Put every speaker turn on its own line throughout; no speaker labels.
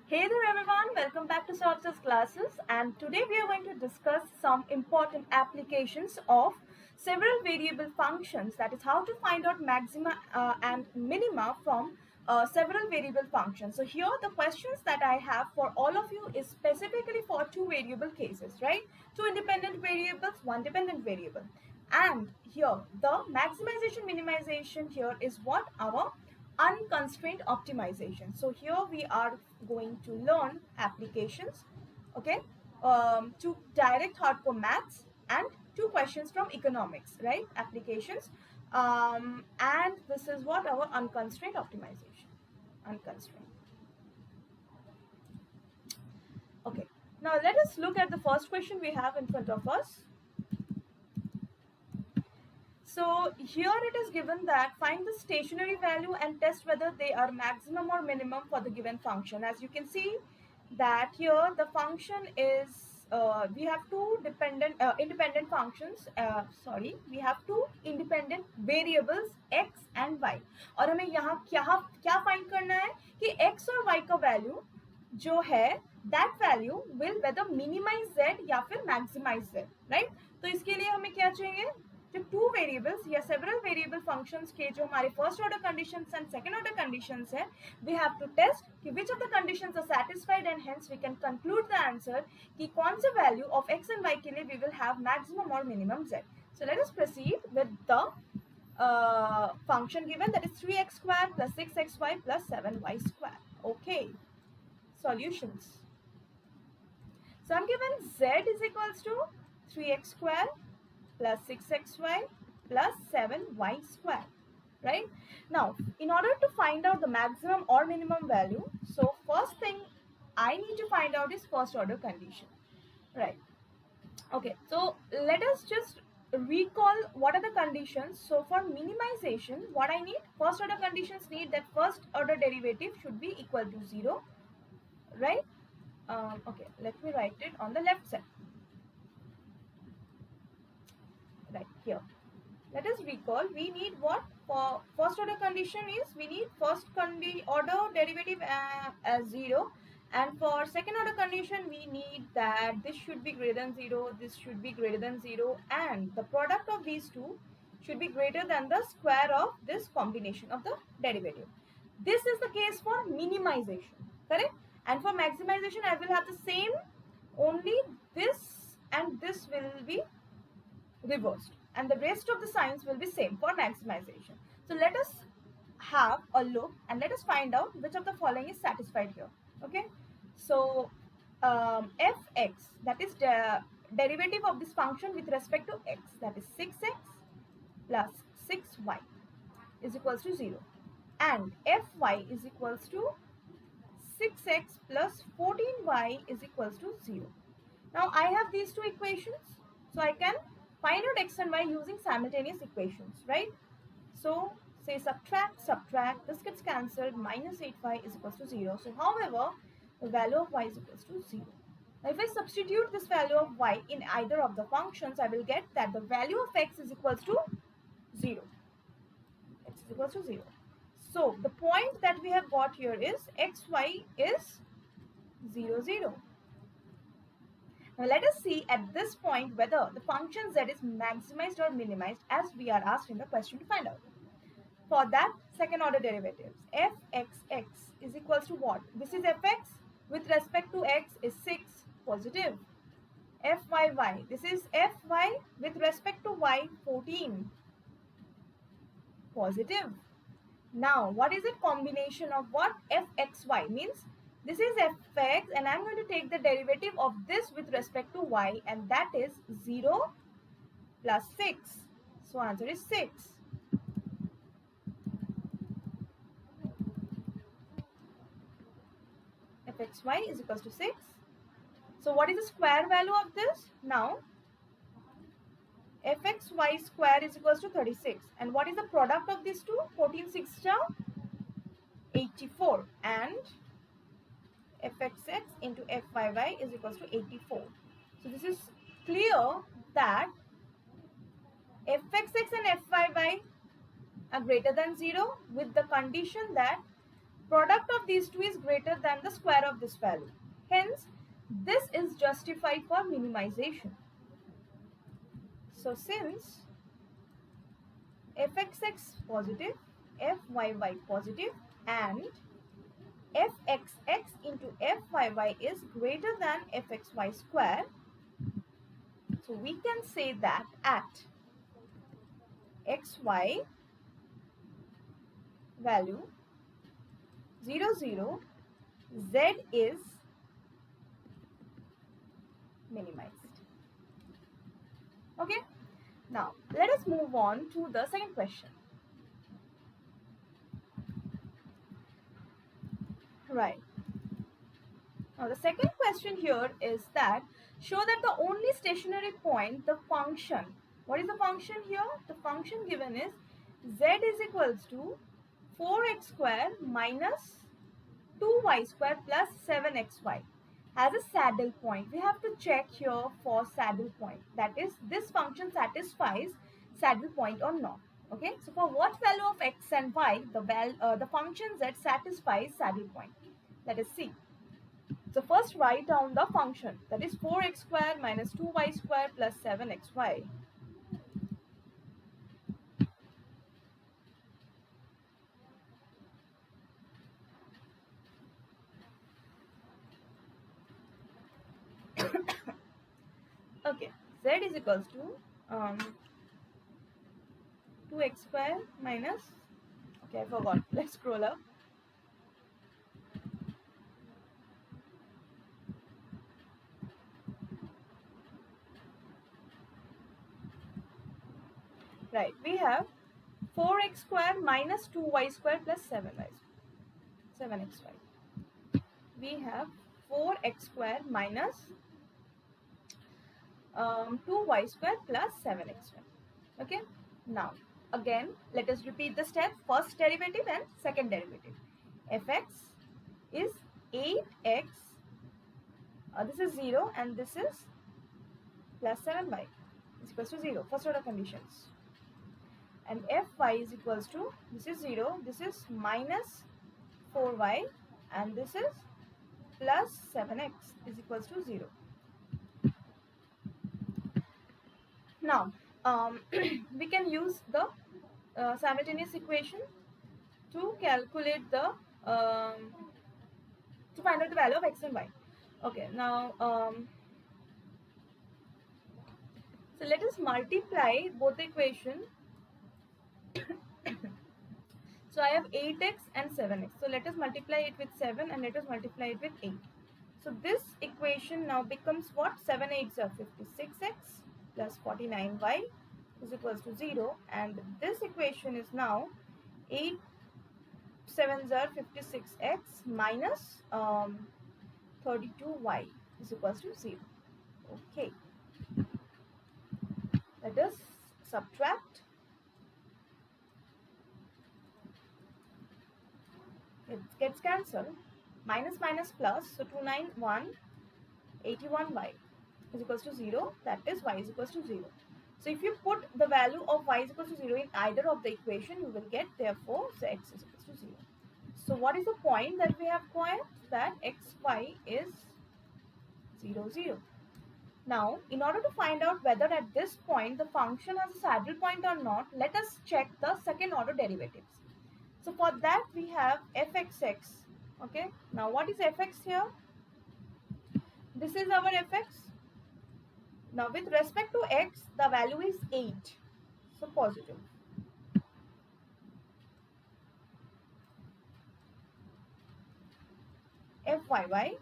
Hey there everyone, welcome back to Sourav Sir Classes, and today we are going to discuss some important applications of several variable functions, that is how to find out maxima and minima from several variable functions. So here the questions that I have for all of you is specifically for two variable cases, right? Two independent variables, one dependent variable. And here the maximization minimization here is what our unconstrained optimization. So here we are going to learn applications, okay, to direct hardcore maths and two questions from economics, right? Applications, and this is what our unconstrained optimization, unconstrained. Okay, now let us look at the first question we have in front of us. So here it is given that find the stationary value and test whether they are maximum or minimum for the given function. As you can see that here the function is we have two independent functions, we have two independent variables x and y, और हमें यहाँ क्या find करना है कि x और y का value जो है that value will whether minimize z या फिर maximize z, right? तो इसके लिए हमें क्या चाहिए, जो टू वेरिएबल्स या सेवरल वेरिएबल फंक्शंस के जो हमारे first order conditions and second order conditions है, वी हैव टू टेस्ट कि which of the conditions are satisfied and hence we can conclude the answer कि कौन से value of x and y के लिए वी विल हैव मैक्सिमम और minimum z. So let us proceed with the function given, that is 3x square plus 6xy plus 7y square. Okay, solutions. So I'm given z is equals to 3x square plus 6xy plus 7y square, right? Now, in order to find out the maximum or minimum value, so first thing I need to find out is first order condition, right? Okay, so let us just recall what are the conditions. So for minimization, what I need, first order conditions need that first order derivative should be equal to 0, right? Okay, let me write it on the left side. Right here, let us recall, we need what for first order condition is we need first order derivative as 0, and for second order condition we need that this should be greater than 0, this should be greater than 0, and the product of these two should be greater than the square of this combination of the derivative. This is the case for minimization, correct? And for maximization I will have the same, only this and this will be reversed and the rest of the signs will be same for maximization. So let us have a look and let us find out which of the following is satisfied here. Okay, so fx, that is the derivative of this function with respect to x, that is 6x plus 6y is equals to 0, and fy is equals to 6x plus 14y is equals to 0. Now I have these two equations, so I can find out x and y using simultaneous equations, right? So say subtract, this gets cancelled, minus 8y is equals to 0. So however, the value of y is equals to 0. Now if I substitute this value of y in either of the functions, I will get that the value of x is equals to 0. X is equals to 0. So the point that we have got here is xy is 0, 0. Now let us see at this point whether the function z is maximized or minimized as we are asked in the question to find out. For that, second order derivatives, fxx is equals to what? This is fx with respect to x is 6 positive. Fyy, this is fy with respect to y 14 positive. Now what is it? Combination of what? Fxy means this is fx and I'm going to take the derivative of this with respect to y, and that is 0 plus 6. So answer is 6. Fxy is equals to 6. So what is the square value of this? Now fxy square is equals to 36. And what is the product of these two? 14 6 84, and fxx into fyy is equals to 84. So this is clear that fxx and fyy are greater than 0 with the condition that Product of these two is greater than the square of this value. Hence, this is justified for minimization. So since fxx positive, fyy positive, and fxx into fyy is greater than fxy square, so we can say that at xy value 0, 0, z is minimized. Okay, now let us move on to the second question. Right. Now the second question here is that show that the only stationary point, the function, what is the function here? The function given is z is equals to 4x square minus 2y square plus 7xy has a saddle point. We have to check here for saddle point. That is, this function satisfies saddle point or not. Okay, so for what value of x and y, the function z satisfies saddle point. Let us see. So first write down the function, that is 4x square minus 2y square plus 7xy. Okay, z is equals to 2x square minus, okay, I forgot, let's scroll up. Right, we have 4x square minus 2y square plus 7xy. We have 4x square minus 2y square plus 7xy. Okay, now again let us repeat the step, first derivative and second derivative. Fx is 8x, this is 0 and this is plus 7y is equals to 0, first order conditions. And fy is equals to, this is 0, this is minus 4y and this is plus 7x is equals to 0. Now we can use the simultaneous equation to calculate the to find out the value of x and y. Okay, now so let us multiply both the equation. So I have 8x and 7x. So let us multiply it with 7 and let us multiply it with 8. So this equation now becomes what? 7 8s are 56x plus 49y is equals to 0. And this equation is now 8 7s are 56x minus 32y is equals to 0. Okay. Let us subtract. It gets cancelled. Minus minus plus, so 291, 81y is equals to 0. That is y is equals to 0. So if you put the value of y is equals to 0 in either of the equation, you will get therefore so x is equals to 0. So what is the point that we have acquired? That xy is 0, 0. Now, in order to find out whether at this point the function has a saddle point or not, let us check the second order derivatives. So for that we have fxx. Okay, now what is fx here? This is our fx. Now with respect to x, the value is 8. So positive. fyy.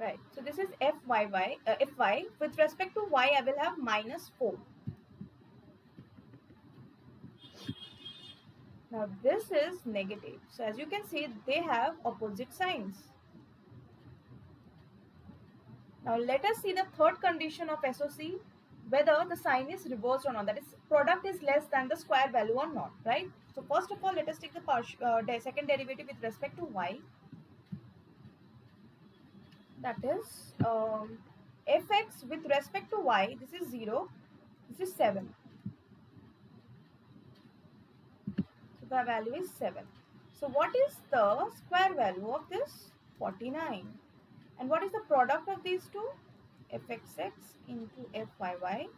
Right, so this is fy. With respect to y, I will have minus 4. Now this is negative. So as you can see, they have opposite signs. Now let us see the third condition of SOC. whether the sign is reversed or not, that is product is less than the square value or not, right? So first of all, let us take the second derivative with respect to y. That is fx with respect to y, this is 0, this is 7. So the value is 7. So what is the square value of this? 49. And what is the product of these two? fxx into fyy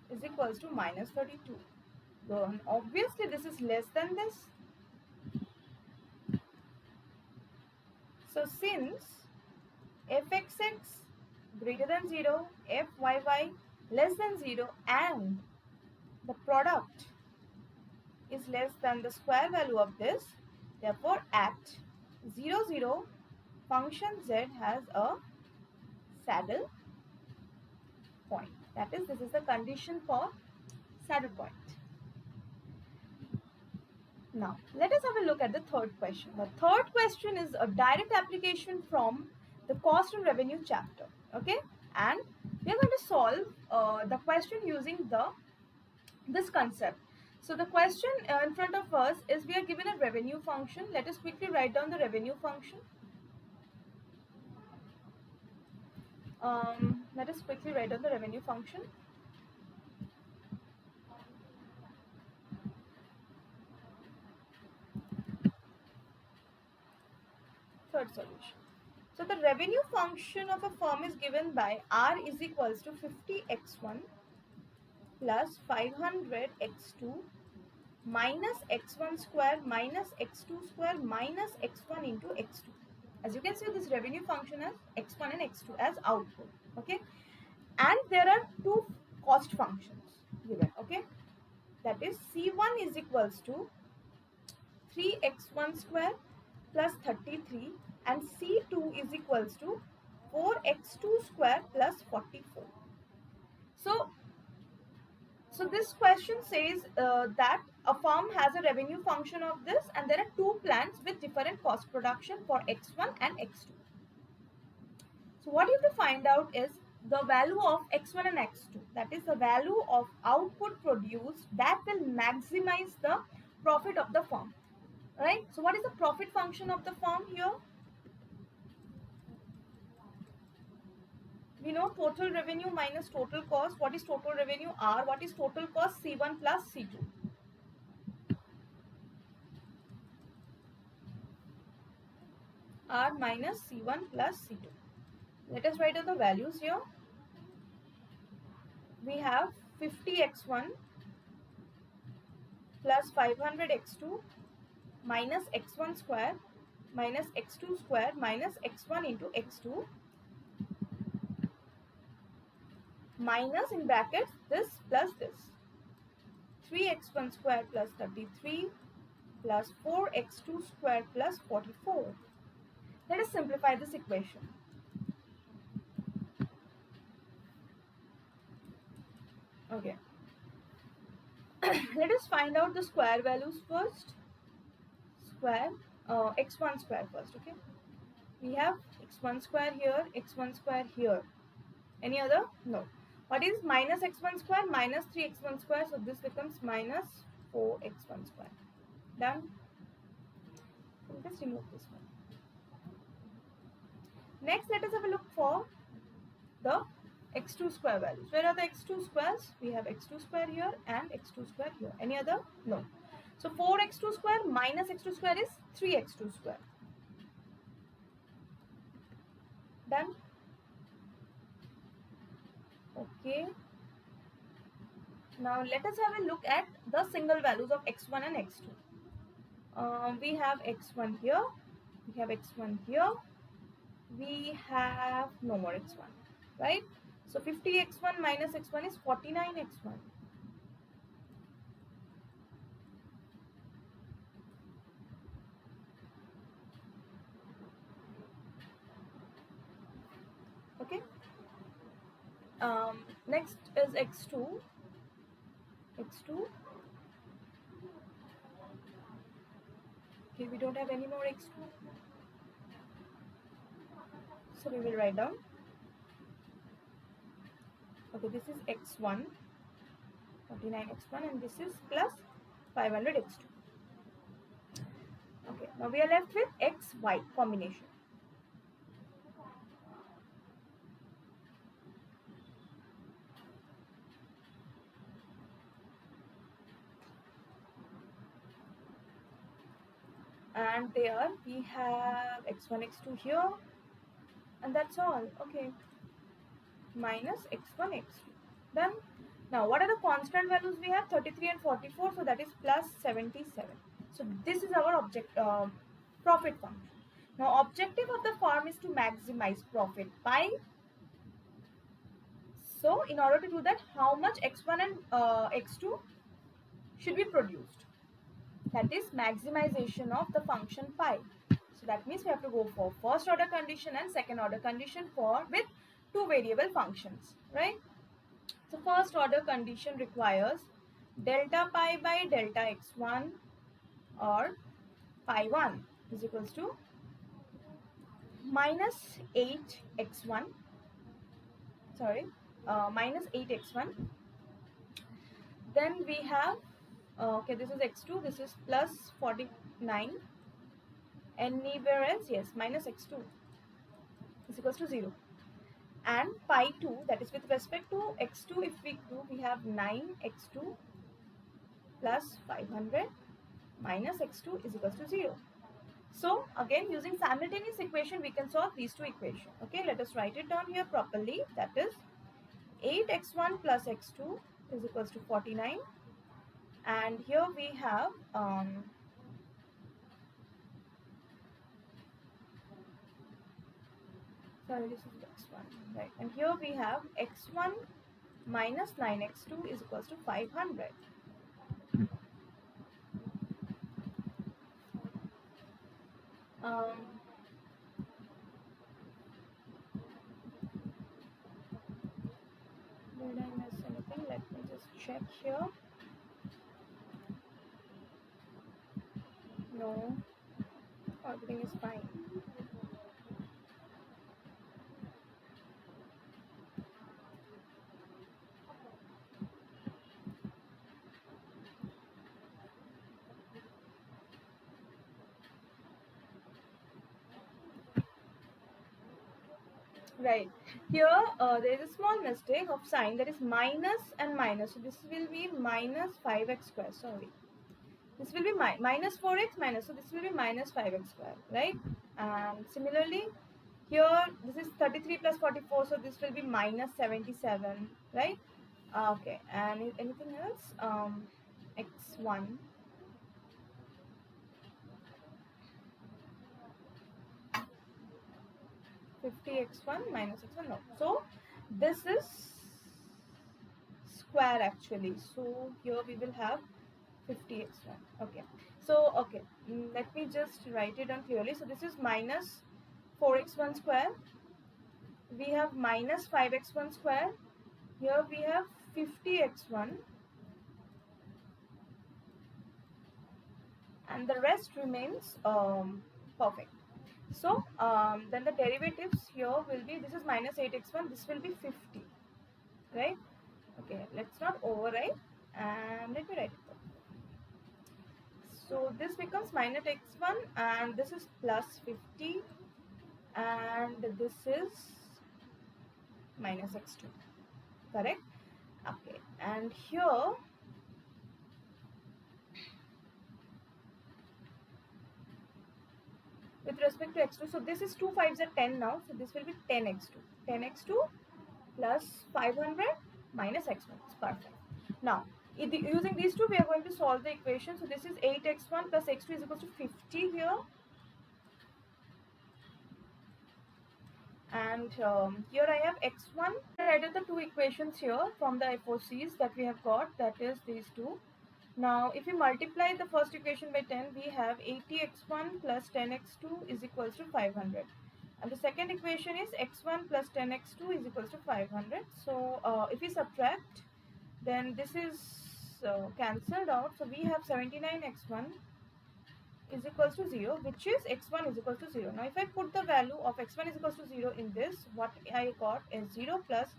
is equals to minus 32. Then obviously this is less than this. So since fxx greater than 0, fyy less than 0, and the product is less than the square value of this, therefore at 0, 0, function z has a saddle point. That is, this is the condition for saddle point. Now, let us have a look at the third question. The third question is a direct application from the cost and revenue chapter. Okay, and we are going to solve the question using this concept. So the question in front of us is, we are given a revenue function. Let us quickly write down the revenue function. Let us quickly write down the revenue function. Third solution. So the revenue function of a firm is given by R is equals to 50x1 plus 500x2 minus x1 square minus x2 square minus x1 into x2. As you can see, this revenue function has x1 and x2 as output. Okay, and there are two cost functions given. Okay, that is C1 is equals to 3x1 square plus 33 and C2 is equals to 4x2 square plus 44. So this question says that a firm has a revenue function of this, and there are two plants with different cost production for x1 and x2. So what you have to find out is the value of x1 and x2, that is the value of output produced that will maximize the profit of the firm, right? So what is the profit function of the firm here? We know total revenue minus total cost. What is total revenue? R. What is total cost? C1 plus C2. R minus C1 plus C2. Let us write down the values here. We have 50x1 plus 500x2 minus x1 square minus x2 square minus x1 into x2 minus in brackets this plus this, 3x1 square plus 33 plus 4x2 square plus 44. Let us simplify this equation. Okay. Let us find out the square values first. Square, x1 square first. Okay. We have x1 square here, x1 square here. Any other? No. What is minus x1 square? Minus 3x1 square. So this becomes minus 4x1 square. Done. Let's remove this one. Next, let us have a look for the x2 square values. Where are the x2 squares? We have x2 square here and x2 square here. Any other? No. So 4x2 square minus x2 square is 3x2 square. Done. Okay. Now let us have a look at the single values of x1 and x2. We have x1 here. We have x1 here. We have no more x1, right? So 50x1 minus x1 is 49x1. Okay. Next is x2. Okay, we don't have any more x2. So we will write down. Okay. Okay, this is x1, 49x1, and this is plus 500x2. Okay, now we are left with xy combination. And there we have x1, x2 here, and that's all. Okay, minus x1, x2. Done. Now, what are the constant values we have? 33 and 44, so that is plus 77. So this is our profit function. Now, objective of the firm is to maximize profit by. So, in order to do that, how much x1 and x2 should be produced? That is maximization of the function pi. So that means we have to go for first order condition and second order condition for with two variable functions, right? So first order condition requires delta pi by delta x1 or pi 1 is equals to minus 8x1, minus 8x1. Then we have, okay, this is x2, this is plus 49. Anywhere else, yes, minus x2 is equals to 0. And pi 2, that is with respect to x2, if we do, we have 9x2 plus 500 minus x2 is equals to 0. So again, using simultaneous equation, we can solve these two equations. Okay, let us write it down here properly. That is 8x1 plus x2 is equals to 49. And here we have sorry, this is x1, right? And here we have x1 minus 9x2 is equals to 500. Did I miss anything? Let me just check here. No, everything is fine. Right, here there is a small mistake of sign, that is minus and minus. So this will be minus 5x square, sorry. This will be minus 4x minus, so this will be minus 5x square, right? And similarly, here this is 33 plus 44, so this will be minus 77, right? Okay, and anything else? x1. x1 minus x1, no. So this is square actually. So here we will have 50x1. Okay. So okay, let me just write it down clearly. So this is minus 4x1 square. We have minus 5x1 square. Here we have 50x1. And the rest remains perfect. So then the derivatives here will be, this is minus 8x1, this will be 50, right? Okay, let's not overwrite, and let me write it down. So this becomes minus x1 and this is plus 50 and this is minus x2, correct? Okay, and here with respect to x2, so this is 2 5s are 10 now, so this will be 10x2. 10x2 plus 500 minus x1. It's perfect. Now, using these two, we are going to solve the equation. So this is 8x1 plus x2 is equal to 50 here. And here I have x1. I added the two equations here from the FOCs that we have got, that is these two. Now, if we multiply the first equation by 10, we have 80x1 plus 10x2 is equals to 500. And the second equation is x1 plus 10x2 is equals to 500. So, if we subtract, then this is cancelled out. So, we have 79x1 is equals to 0, which is x1 is equals to 0. Now, if I put the value of x1 is equals to 0 in this, what I got is 0 plus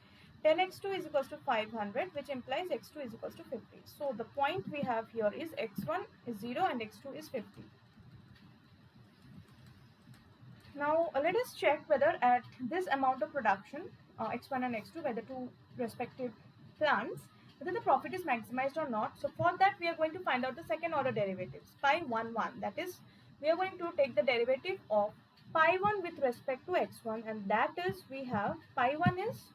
10x2 is equals to 500, which implies x2 is equals to 50. So the point we have here is x1 is 0 and x2 is 50. Now let us check whether at this amount of production, x1 and x2 by the two respective plants, whether the profit is maximized or not. So for that we are going to find out the second order derivatives, pi 1 1. That is, we are going to take the derivative of pi 1 with respect to x1, and that is, we have pi 1 is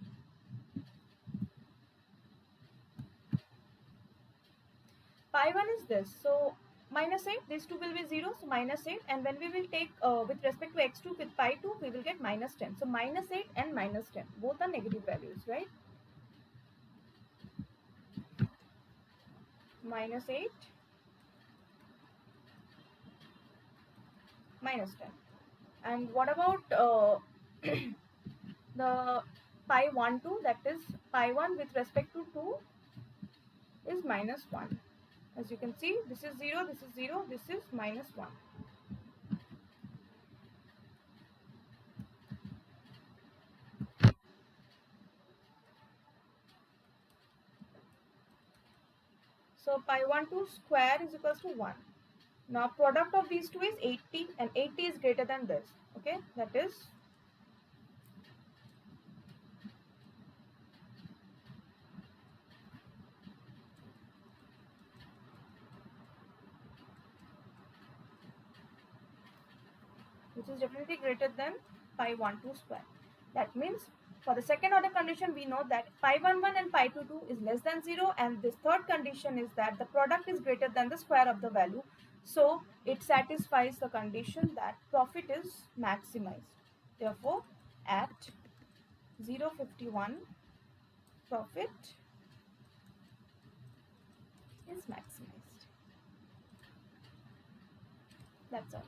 this. So minus 8, these two will be 0, so minus 8, and when we will take with respect to x2 with pi 2, we will get minus 10. So minus 8 and minus 10, both are negative values, right? Minus 8, minus 10. And what about the pi 1 2, that is pi 1 with respect to 2 is minus 1. As you can see, this is 0, this is 0, this is minus 1. So pi 1 2 square is equals to 1. Now product of these two is 80, and 80 is greater than this. Okay, that is which is definitely greater than pi 1 2 square. That means for the second order condition, we know that pi 1 1 and pi 2 2 is less than 0, and this third condition is that the product is greater than the square of the value. So it satisfies the condition that profit is maximized. Therefore, at 0.51, profit is maximized. That's all.